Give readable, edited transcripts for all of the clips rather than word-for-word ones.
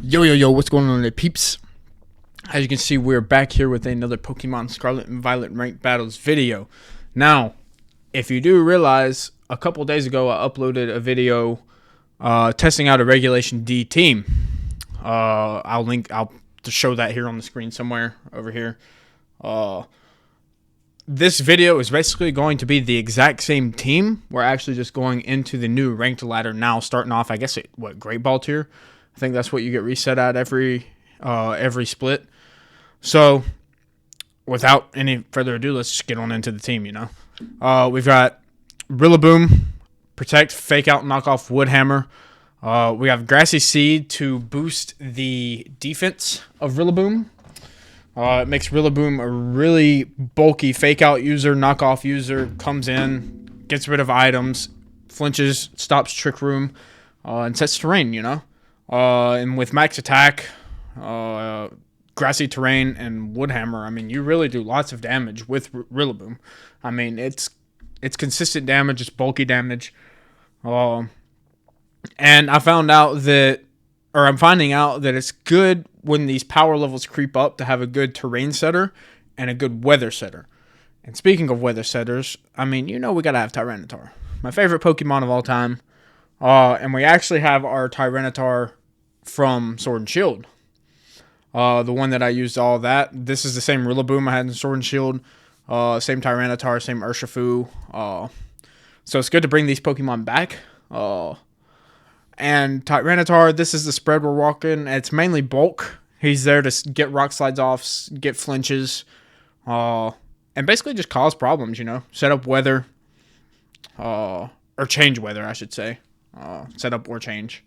Yo, what's going on there, peeps? As you can see, we're back here with another Pokemon Scarlet and Violet Ranked Battles video. Now, if you do realize, a couple days ago I uploaded a video testing out a Regulation D team. I'll show that here on the screen somewhere over here. This video is basically going to be the exact same team. We're actually just going into the new ranked ladder now, starting off, I guess, at Great Ball tier. I think that's what you get reset at every split. So, without any further ado, let's just get on into the team, We've got Rillaboom, Protect, Fake Out, Knock Off, Woodhammer. We have Grassy Seed to boost the defense of Rillaboom. It makes Rillaboom a really bulky Fake Out user, Knock Off user, comes in, gets rid of items, flinches, stops Trick Room, and sets terrain, And with max attack, grassy terrain, and Woodhammer, I mean, you really do lots of damage with Rillaboom. I mean, it's consistent damage, it's bulky damage. And I'm finding out that it's good when these power levels creep up to have a good terrain setter and a good weather setter. And speaking of weather setters, I mean, we gotta have Tyranitar, my favorite Pokemon of all time. And we actually have our Tyranitar from Sword and Shield. The one that I used all that. This is the same Rillaboom I had in Sword and Shield. Same Tyranitar, same Urshifu. So it's good to bring these Pokemon back. And Tyranitar, this is the spread we're walking. It's mainly bulk. He's there to get rock slides off, get flinches, and basically just cause problems, Set up weather, or change weather, I should say. Set up or change.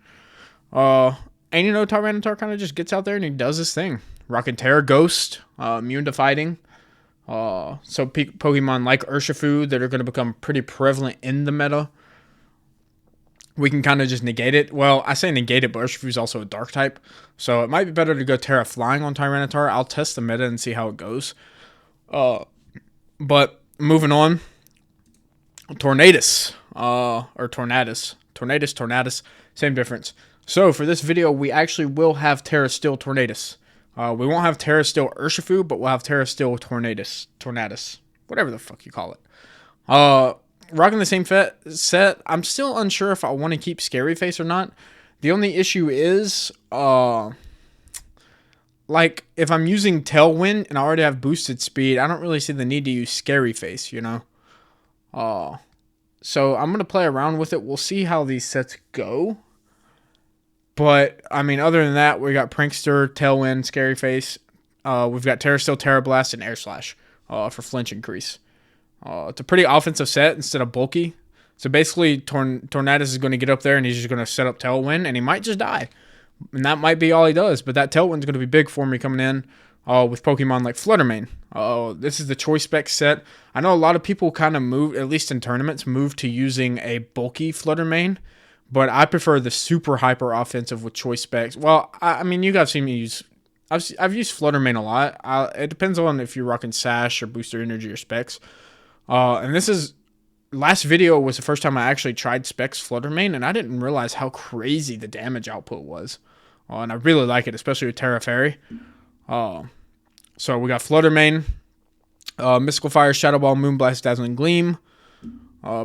And Tyranitar kind of just gets out there and he does his thing. Rock and Terra Ghost, immune to fighting. So Pokemon like Urshifu that are going to become pretty prevalent in the meta, we can kind of just negate it. Well, I say negate it, but Urshifu is also a dark type. So it might be better to go Terra Flying on Tyranitar. I'll test the meta and see how it goes. But moving on. Tornadus. Or Tornadus. Tornadus, same difference. So for this video, we actually will have Terra Steel Tornadus. We won't have Terra Steel Urshifu, but we'll have Terra Steel Tornadus, whatever the fuck you call it. Rocking the same set. I'm still unsure if I want to keep Scary Face or not. The only issue is, like, if I'm using Tailwind and I already have boosted speed, I don't really see the need to use Scary Face, So I'm going to play around with it. We'll see how these sets go. But, I mean, other than that, we got Prankster, Tailwind, Scary Face. We've got Terra Steel, Terra Blast, and Air Slash for flinch increase. It's a pretty offensive set instead of bulky. So basically, Tornadus is going to get up there and he's just going to set up Tailwind and he might just die. And that might be all he does. But that Tailwind's going to be big for me coming in with Pokemon like Fluttermane. This is the Choice Spec set. I know a lot of people kind of move, at least in tournaments, move to using a bulky Fluttermane. But I prefer the super hyper offensive with Choice Specs. Well, I mean, you guys seen me use... I've used Fluttermane a lot. It depends on if you're rocking Sash or Booster Energy or Specs. And this is... Last video was the first time I actually tried Specs Fluttermane, and I didn't realize how crazy the damage output was. And I really like it, especially with Terra Fairy. So we got Fluttermane, Mystical Fire, Shadow Ball, Moonblast, Dazzling Gleam.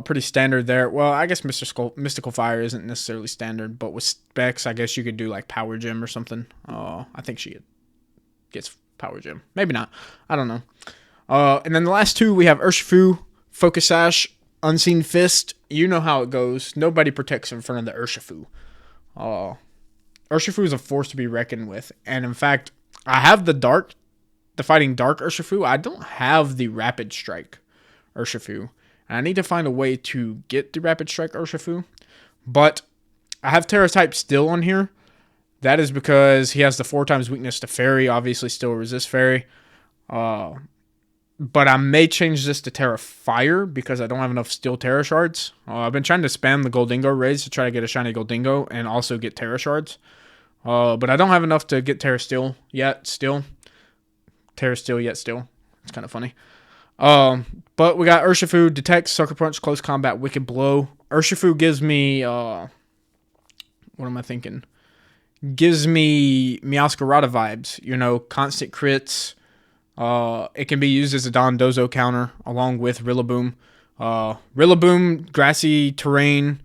Pretty standard there. Well, I guess Mystical Fire isn't necessarily standard, but with Specs, I guess you could do like Power Gem or something. I think she gets Power Gem. Maybe not. I don't know. And then the last two, we have Urshifu, Focus Sash, Unseen Fist. You know how it goes. Nobody protects in front of the Urshifu. Urshifu is a force to be reckoned with. And in fact, I have the Fighting Dark Urshifu. I don't have the Rapid Strike Urshifu. And I need to find a way to get the Rapid Strike Urshifu. But I have Terra type still on here. That is because he has the 4x weakness to Fairy. Obviously still resist Fairy. But I may change this to Terra Fire because I don't have enough Steel Terra Shards. I've been trying to spam the Goldingo raids to try to get a shiny Goldingo and also get Terra Shards. But I don't have enough to get Terra Steel yet. Terra Steel yet still. It's kind of funny. But we got Urshifu, Detect, Sucker Punch, Close Combat, Wicked Blow. Urshifu gives me, what am I thinking? gives me Meowscarada vibes. You know, constant crits. It can be used as a Dondozo counter along with Rillaboom. Rillaboom, grassy terrain,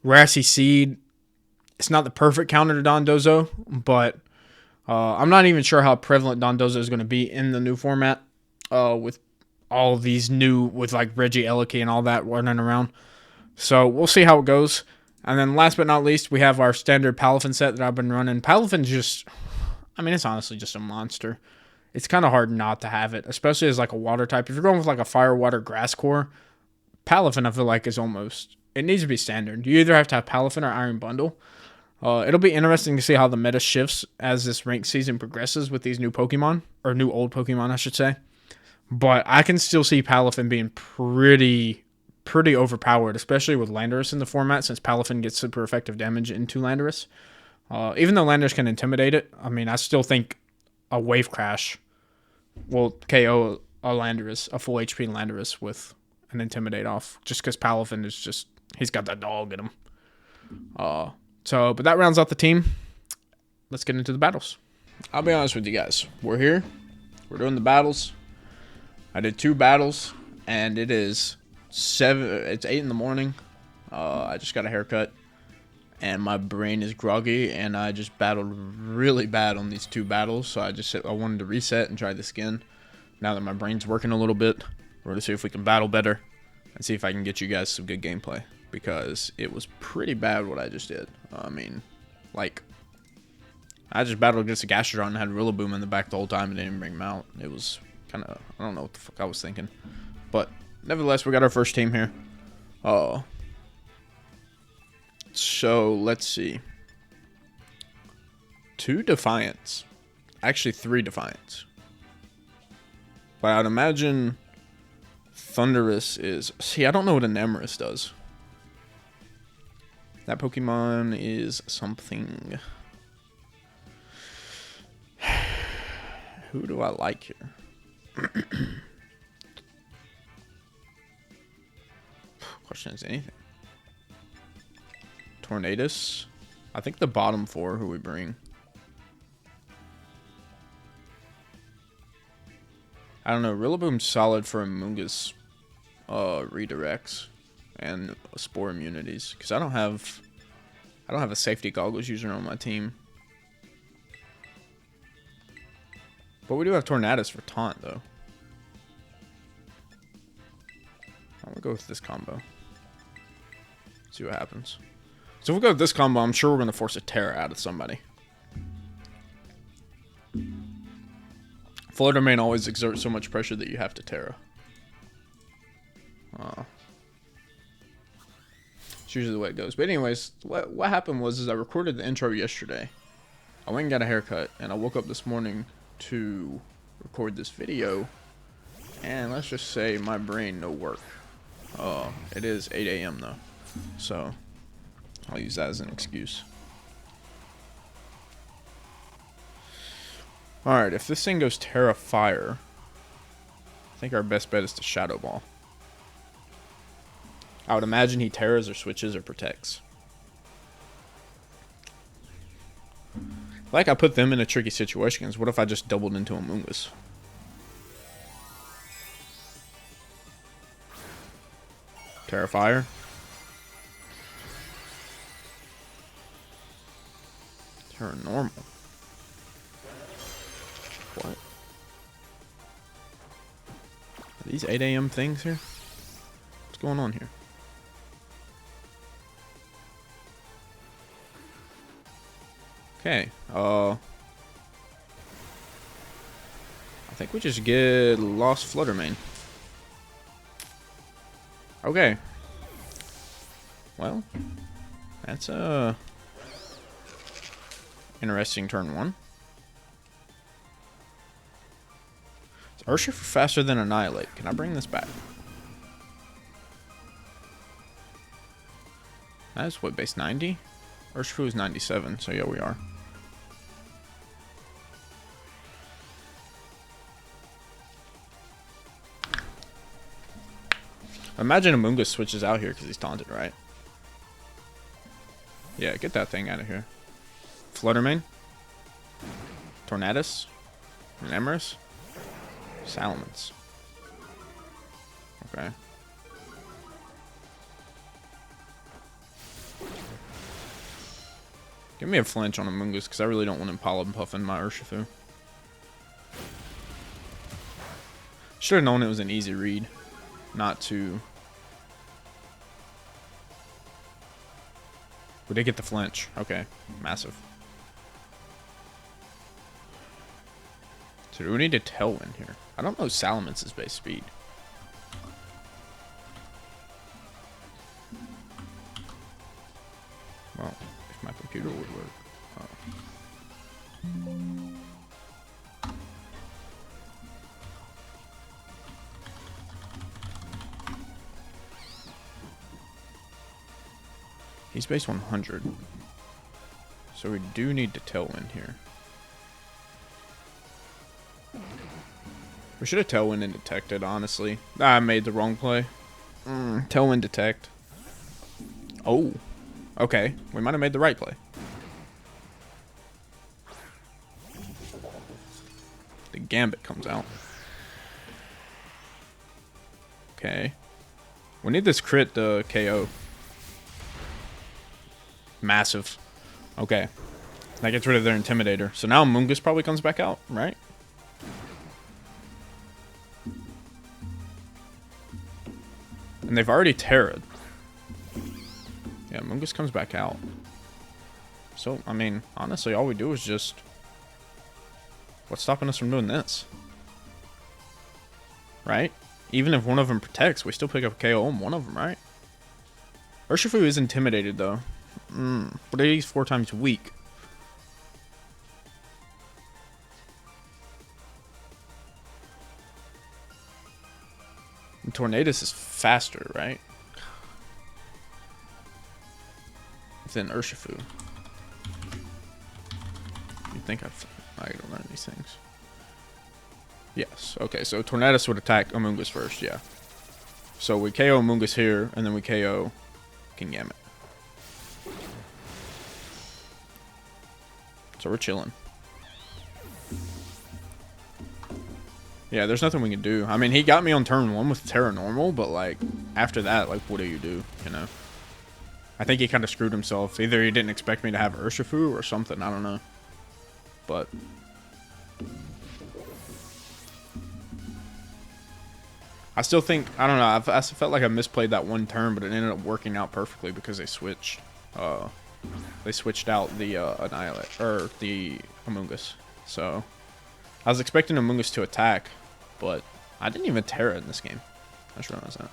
grassy seed. It's not the perfect counter to Dondozo, but I'm not even sure how prevalent Dondozo is going to be in the new format. With all these new, with like Reggie Eliki and all that running around. So we'll see how it goes. And then last but not least, we have our standard Palafin set that I've been running. Palafin's just, I mean, it's honestly just a monster. It's kind of hard not to have it, especially as like a water type. If you're going with like a fire, water, grass core, Palafin I feel like is almost, it needs to be standard. You either have to have Palafin or Iron Bundle. It'll be interesting to see how the meta shifts as this ranked season progresses with these new Pokemon, or new old Pokemon, I should say. But I can still see Palafin being pretty overpowered, especially with Landorus in the format, since Palafin gets super effective damage into Landorus. Even though Landorus can intimidate it, I mean, I still think a Wave Crash will KO a Landorus, a full HP Landorus with an Intimidate off, just because Palafin is just, he's got that dog in him. But that rounds out the team. Let's get into the battles. I'll be honest with you guys. We're here. We're doing the battles. I did 2 battles, and it is 8 in the morning. I just got a haircut, and my brain is groggy, and I just battled really bad on these 2 battles. So I wanted to reset and try this again. Now that my brain's working a little bit, we're going to see if we can battle better and see if I can get you guys some good gameplay, because it was pretty bad what I just did. I mean, like, I just battled against a Gastrodon and had Rillaboom in the back the whole time and didn't bring him out. It was kind of, I don't know what the fuck I was thinking. But nevertheless, we got our first team here. So let's see. 2 Defiance. Actually, 3 Defiance. But I would imagine Thundurus is... See, I don't know what an Emrys does. That Pokemon is something... Who do I like here? Question is anything. Tornadus. I think the bottom 4 who we bring. I don't know. Rillaboom's solid for Amoonguss redirects and spore immunities, because I don't have a safety goggles user on my team. But we do have Tornadus for taunt though. I'm gonna go with this combo. See what happens. So if we go with this combo, I'm sure we're gonna force a Terra out of somebody. Flutter Mane always exerts so much pressure that you have to Terra. It's usually the way it goes. But anyways, what happened was I recorded the intro yesterday. I went and got a haircut, and I woke up this morning to record this video, and let's just say my brain no work. It is 8 a.m. though, so I'll use that as an excuse. Alright, if this thing goes Terra Fire, I think our best bet is to Shadow Ball. I would imagine he Terras or switches or protects. Like, I put them in a tricky situation, because what if I just doubled into Amoonguss? Terra Fire. Terra Normal. What? Are these 8 a.m. things here? What's going on here? Okay, I think we just get Lost Flutter Mane. Okay. Well, that's interesting turn 1. It's Urshifu faster than Annihilate. Can I bring this back? That's what, base 90? Urshifu is 97, so yeah, we are. Imagine Amoonguss switches out here because he's taunted, right? Yeah, get that thing out of here. Fluttermane. Tornadus. And Emrys. Salamence. Okay. Give me a flinch on Amoonguss because I really don't want him pollen puffing my Urshifu. Should have known it was an easy read. Not to... We did get the flinch. Okay. Massive. So do we need a Tailwind here? I don't know Salamence's base speed. Well, if my computer would work. Oh. He's base 100. So we do need to Tailwind here. We should have Tailwind and detected, honestly. I made the wrong play. Tailwind detect. Oh. Okay. We might have made the right play. The Gambit comes out. Okay. We need this crit to KO. Massive. Okay. That gets rid of their Intimidator. So now Amoonguss probably comes back out, right? And they've already Terra'd. Yeah, Amoonguss comes back out. So, I mean, honestly, all we do is just... What's stopping us from doing this? Right? Even if one of them protects, we still pick up a KO on one of them, right? Urshifu is intimidated, though. But he's 4 times weak. And Tornadus is faster, right? Than Urshifu. You'd think I gotta learn these things. Yes. Okay, so Tornadus would attack Amoonguss first, yeah. So we KO Amoonguss here, and then we KO Kingambit. So we're chilling. Yeah, there's nothing we can do. I mean, he got me on turn 1 with Terra Normal, but, like, after that, like, what do, you know? I think he kind of screwed himself. Either he didn't expect me to have Urshifu or something. I don't know. But... I still think... I don't know. I felt like I misplayed that one turn, but it ended up working out perfectly because they switched. They switched out the Annihilate, or the Amoonguss. So, I was expecting Amoonguss to attack, but I didn't even Terra in this game. I just realized that.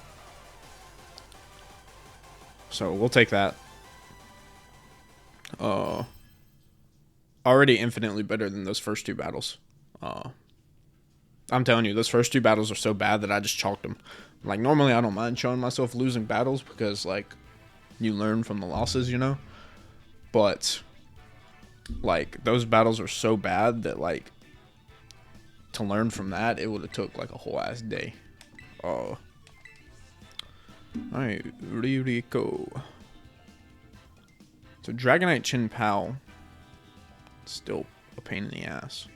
So, we'll take that. Already infinitely better than those first 2 battles. I'm telling you, those first 2 battles are so bad that I just chalked them. Like, normally I don't mind showing myself losing battles because, like, you learn from the losses, you know? But, like, those battles are so bad that, like, to learn from that, it would have took, like, a whole ass day. Alright, Rico. So, Dragonite Chin Pao. Still a pain in the ass.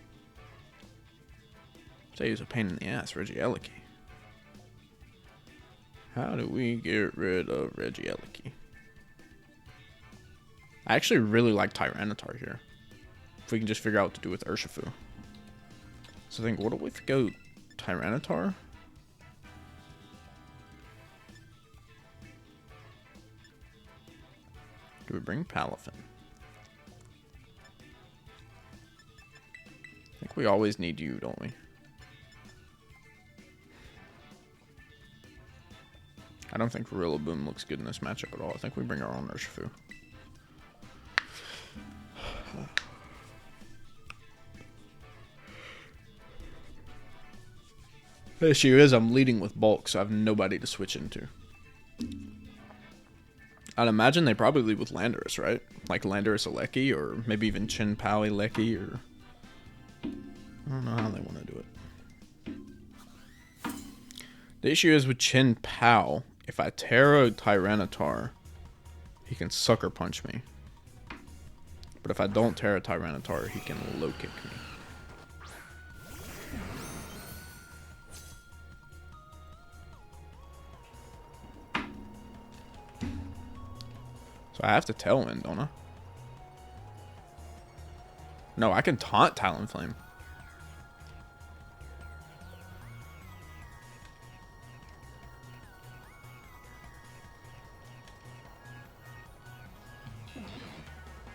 Say he's a pain in the ass, Regieleki. How do we get rid of Regieleki? I actually really like Tyranitar here. If we can just figure out what to do with Urshifu. So I think, what if we go Tyranitar? Do we bring Palafin? I think we always need you, don't we? I don't think Rillaboom looks good in this matchup at all. I think we bring our own Urshifu. The issue is I'm leading with bulk, so I have nobody to switch into. I'd imagine they probably lead with Landorus, right? Like Landorus Aleki, or maybe even Chin Pao Aleki, or... I don't know how they want to do it. The issue is with Chin Pao, if I Terra Tyranitar, he can Sucker Punch me. But if I don't Terra Tyranitar, he can low kick me. So I have to Tailwind, don't I? No, I can taunt Talonflame.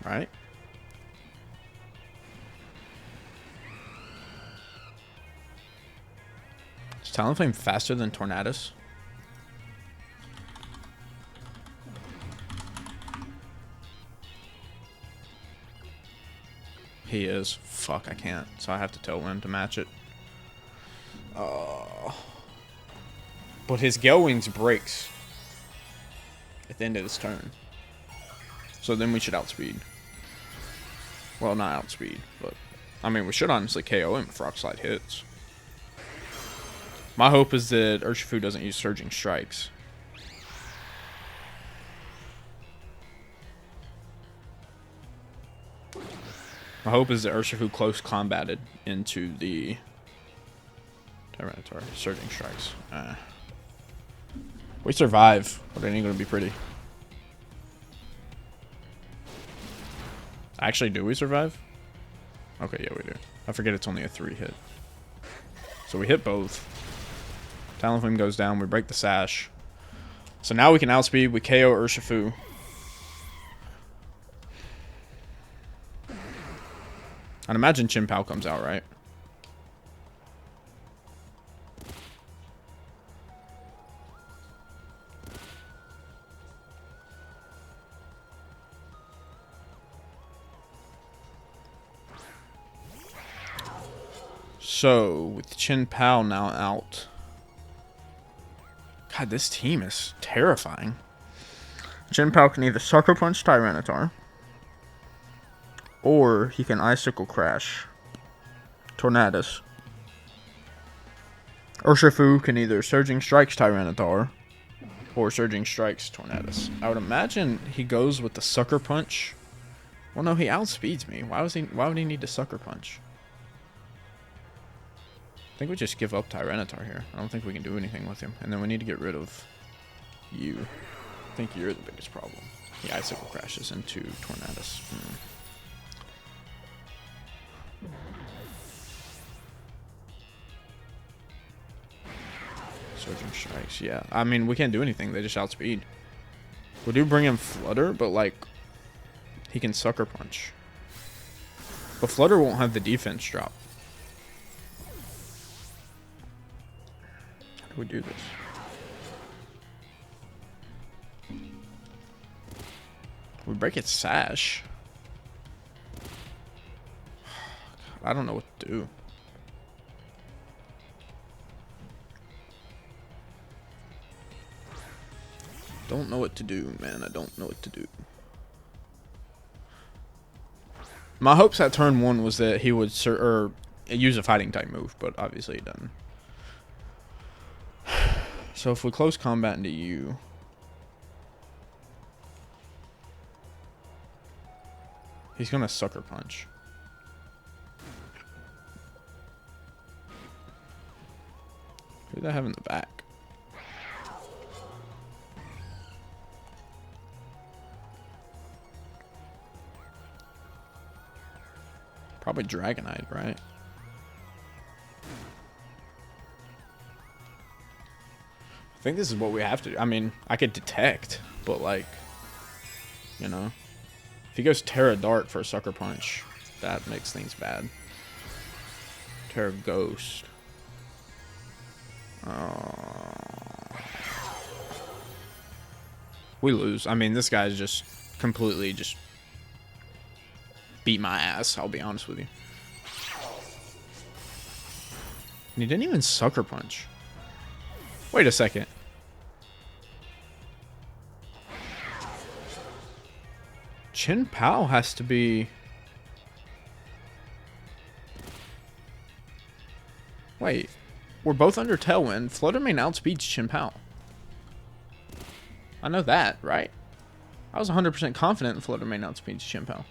Right? Is Talonflame faster than Tornadus? He is. Fuck, I can't. So I have to Tailwind to match it. But his Gale Wings breaks at the end of this turn. So then we should outspeed. Well, not outspeed, but... I mean, we should honestly KO him if Rock Slide hits. My hope is that Urshifu doesn't use Surging Strikes. My hope is that Urshifu close combated into the Tyranitar. Surging Strikes. We survive, but it ain't gonna be pretty. Actually, do we survive? Okay, yeah, we do. I forget it's only a 3-hit. So we hit both. Talonflame goes down. We break the sash. So now we can outspeed. We KO Urshifu. I'd imagine Chien-Pao comes out, right? So, with Chien-Pao now out. God, this team is terrifying. Chien-Pao can either Sucker Punch Tyranitar, or he can Icicle Crash Tornadus. Urshifu can either Surging Strikes Tyranitar, or Surging Strikes Tornadus. I would imagine he goes with the Sucker Punch. Well, no, he outspeeds me. Why would he need to Sucker Punch? I think we just give up Tyranitar here. I don't think we can do anything with him. And then we need to get rid of you. I think you're the biggest problem. He Icicle Crashes into Tornadus. Surging Strikes, yeah. I mean, we can't do anything. They just outspeed. We do bring him Flutter, but, like, he can Sucker Punch. But Flutter won't have the defense drop. How do we do this? We break its sash. I don't know what to do. Don't know what to do, man. I don't know what to do. My hopes at turn 1 was that he would use a fighting type move, but obviously he doesn't. So if we close combat into you, he's gonna Sucker Punch. Who do they have in the back? Probably Dragonite, right? I think this is what we have to do. I mean, I could Detect, but like, you know, if he goes Terra Dark for a Sucker Punch, that makes things bad. Terra Ghost. We lose. I mean, this guy's just completely just beat my ass, I'll be honest with you. And he didn't even Sucker Punch. Wait a second. Chien-Pao has to be... Wait. We're both under Tailwind. Flutter Mane outspeeds Chien-Pao. I know that, right? I was 100% confident in Flutter Mane outspeeds Chien-Pao.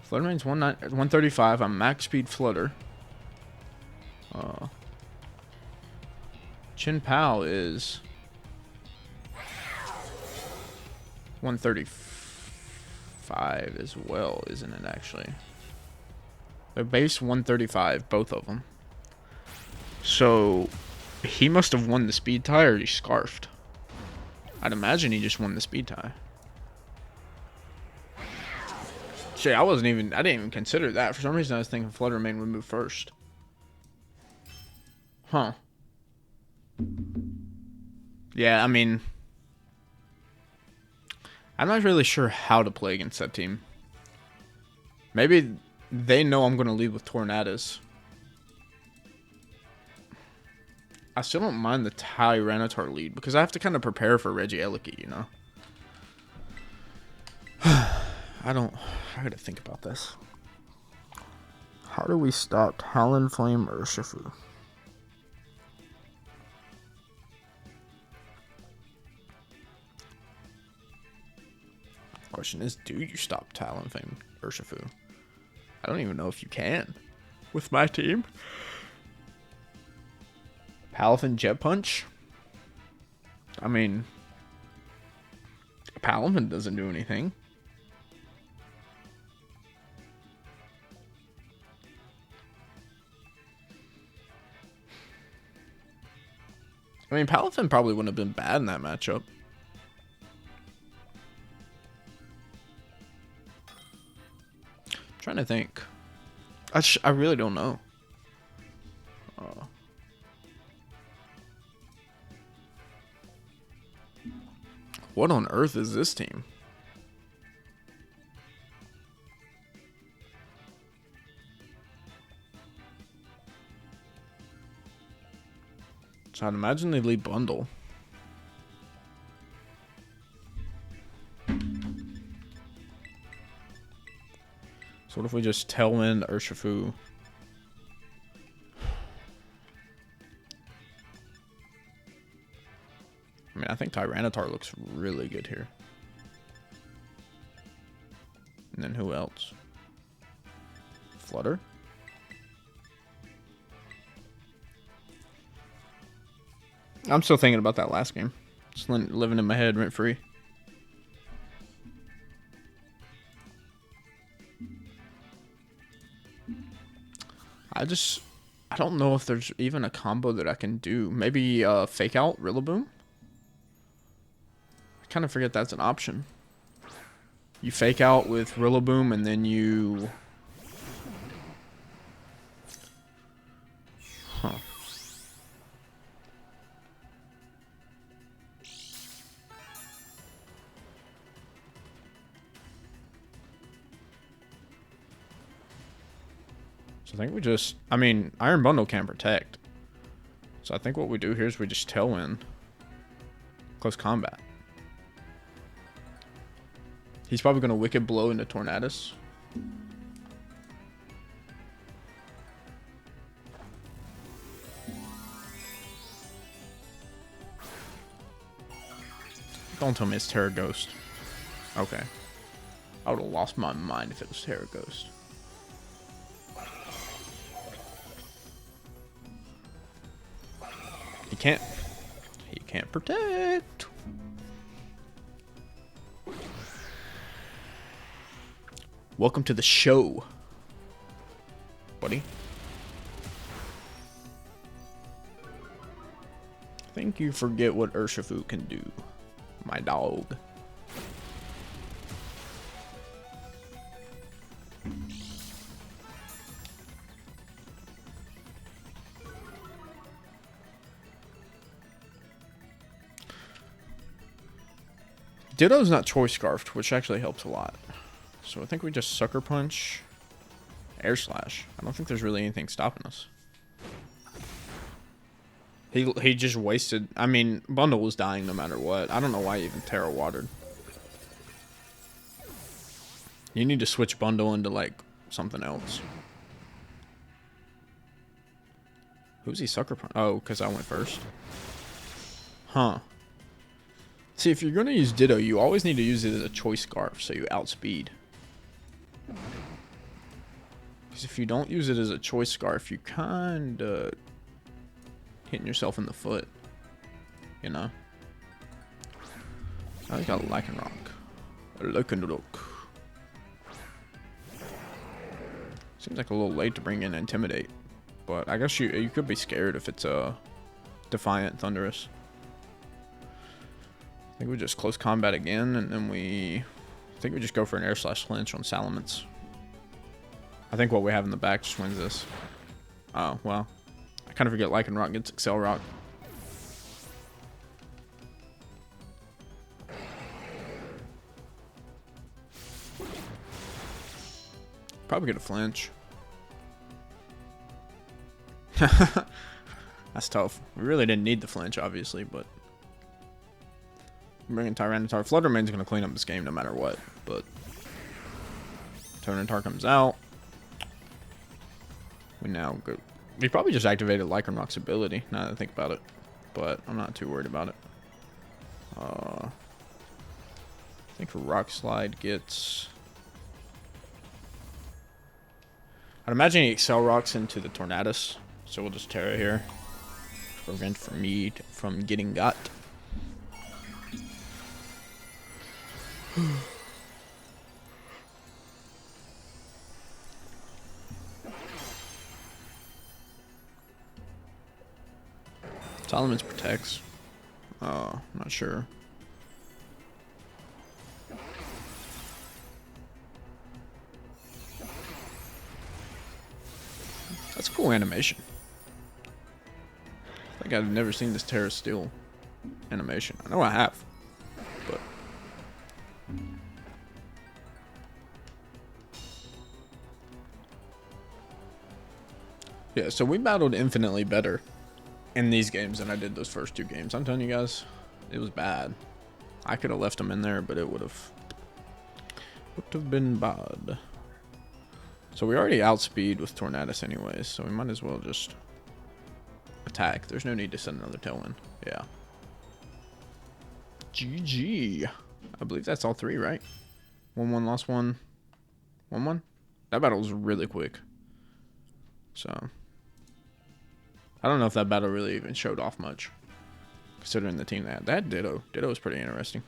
Flutter Mane's 135. I'm max speed Flutter. Chin Pao is 135 as well, isn't it, actually? They're base 135, both of them. So, he must have won the speed tie or he scarfed. I'd imagine he just won the speed tie. Shit, I didn't even consider that. For some reason, I was thinking Flutter Mane would move first. Huh. Yeah, I mean, I'm not really sure how to play against that team. Maybe they know I'm going to lead with Tornadus. I still don't mind the Tyranitar lead because I have to kind of prepare for Regieleki, you know? I gotta think about this. How do we stop Talonflame Urshifu? Question is, do you stop Talonflame Urshifu? I don't even know if you can with my team. Palafin Jet Punch? I mean, Palafin doesn't do anything. I mean, Palafin probably wouldn't have been bad in that matchup. I'm trying to think. I really don't know. What on earth is this team? So I'd imagine they lead bundle. So what if we just Tailwind Urshifu? I mean, I think Tyranitar looks really good here. And then who else? Flutter? I'm still thinking about that last game. Just living in my head rent free. I don't know if there's even a combo that I can do. Maybe Fake Out Rillaboom? I kind of forget that's an option. You Fake Out with Rillaboom and then you... Huh. I think we just... I mean, Iron Bundle can't protect. So I think what we do here is we just Tailwind. Close combat. He's probably going to Wicked Blow into Tornadus. Don't tell me it's Terra Ghost. Okay. I would have lost my mind if it was Terra Ghost. He can't protect. Welcome to the show, buddy. I think you forget what Urshifu can do, my dog. Ditto's not Choice Scarfed, which actually helps a lot. So I think we just Sucker Punch, Air Slash. I don't think there's really anything stopping us. He just wasted... I mean, Bundle was dying no matter what. I don't know why he even Terra Watered. You need to switch Bundle into, like, something else. Who's he Sucker Punch? Oh, because I went first. Huh. See, if you're going to use Ditto, you always need to use it as a Choice Scarf, so you outspeed. Because if you don't use it as a choice scarf, you kind of hitting yourself in the foot. You know? I just got a Lycanroc. A Lycanroc. Seems like a little late to bring in Intimidate. But I guess you could be scared if it's a Defiant Thunderous. I think we just close combat again, and then I think we just go for an Air Slash Flinch on Salamence. I think what we have in the back just wins this. Oh, well. I kind of forget Lycanroc gets Excel Rock. Probably get a flinch. That's tough. We really didn't need the flinch, obviously, but bringing Tyranitar. Fluttermane's going to clean up this game no matter what, but Tyranitar comes out. We now go. We probably just activated Lycanroc's ability, now that I think about it, but I'm not too worried about it. I think Rock Slide gets... I'd imagine he Excel Rocks into the Tornadus, so we'll just Terra here. Prevent from me from getting got. Salamence protects. I'm not sure. That's cool animation. I think I've never seen this Terra Steel animation. I know I have, but yeah. So we battled infinitely better in these games than I did those first 2 games. I'm telling you guys, it was bad. I could have left them in there, but it would have been bad. So we already outspeed with Tornadus anyways, so we might as well just attack. There's no need to send another Tailwind. Yeah. GG. I believe that's all 3, right? 1-1, lost 1. 1-1? That battle was really quick. So I don't know if that battle really even showed off much, considering the team that had. That Ditto. Ditto was pretty interesting.